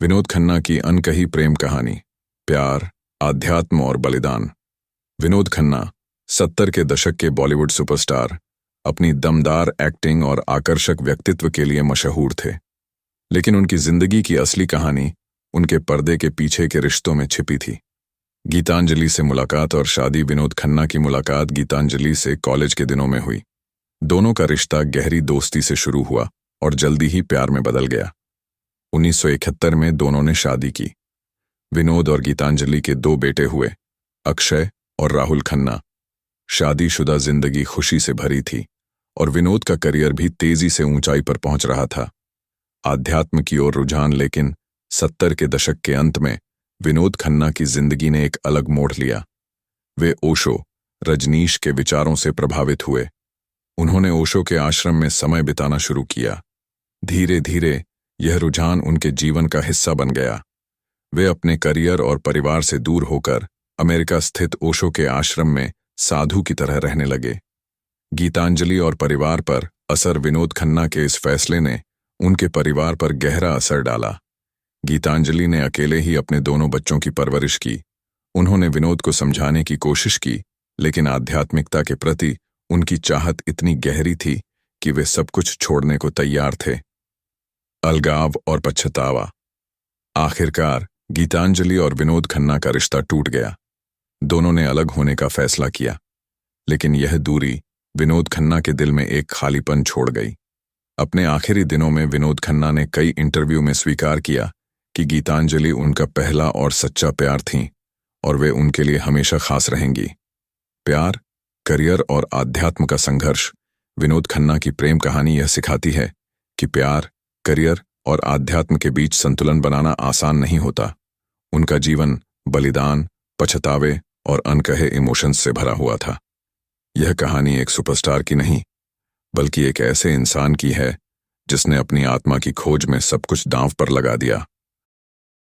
विनोद खन्ना की अनकही प्रेम कहानी, प्यार, आध्यात्म और बलिदान। विनोद खन्ना 70 के दशक के बॉलीवुड सुपरस्टार अपनी दमदार एक्टिंग और आकर्षक व्यक्तित्व के लिए मशहूर थे, लेकिन उनकी जिंदगी की असली कहानी उनके पर्दे के पीछे के रिश्तों में छिपी थी। गीतांजलि से मुलाकात और शादी। विनोद खन्ना की मुलाकात गीतांजलि से कॉलेज के दिनों में हुई। दोनों का रिश्ता गहरी दोस्ती से शुरू हुआ और जल्दी ही प्यार में बदल गया। 1971 में दोनों ने शादी की। विनोद और गीतांजलि के 2 बेटे हुए, अक्षय और राहुल खन्ना। शादीशुदा जिंदगी खुशी से भरी थी और विनोद का करियर भी तेजी से ऊंचाई पर पहुंच रहा था। आध्यात्म की ओर रुझान। लेकिन 70 के दशक के अंत में विनोद खन्ना की जिंदगी ने एक अलग मोड़ लिया। वे ओशो, रजनीश के विचारों से प्रभावित हुए। उन्होंने ओशो के आश्रम में समय बिताना शुरू किया। धीरे धीरे यह रुझान उनके जीवन का हिस्सा बन गया। वे अपने करियर और परिवार से दूर होकर अमेरिका स्थित ओशो के आश्रम में साधु की तरह रहने लगे। गीतांजलि और परिवार पर असर। विनोद खन्ना के इस फैसले ने उनके परिवार पर गहरा असर डाला। गीतांजलि ने अकेले ही अपने दोनों बच्चों की परवरिश की। उन्होंने विनोद को समझाने की कोशिश की, लेकिन आध्यात्मिकता के प्रति उनकी चाहत इतनी गहरी थी कि वे सब कुछ छोड़ने को तैयार थे। अलगाव और पछतावा। आखिरकार गीतांजलि और विनोद खन्ना का रिश्ता टूट गया। दोनों ने अलग होने का फैसला किया, लेकिन यह दूरी विनोद खन्ना के दिल में एक खालीपन छोड़ गई। अपने आखिरी दिनों में विनोद खन्ना ने कई इंटरव्यू में स्वीकार किया कि गीतांजलि उनका पहला और सच्चा प्यार थीं और वे उनके लिए हमेशा खास रहेंगी। प्यार, करियर और आध्यात्म का संघर्ष। विनोद खन्ना की प्रेम कहानी यह सिखाती है कि प्यार, करियर और आध्यात्म के बीच संतुलन बनाना आसान नहीं होता। उनका जीवन बलिदान, पछतावे और अनकहे इमोशंस से भरा हुआ था। यह कहानी एक सुपरस्टार की नहीं, बल्कि एक ऐसे इंसान की है जिसने अपनी आत्मा की खोज में सब कुछ दांव पर लगा दिया।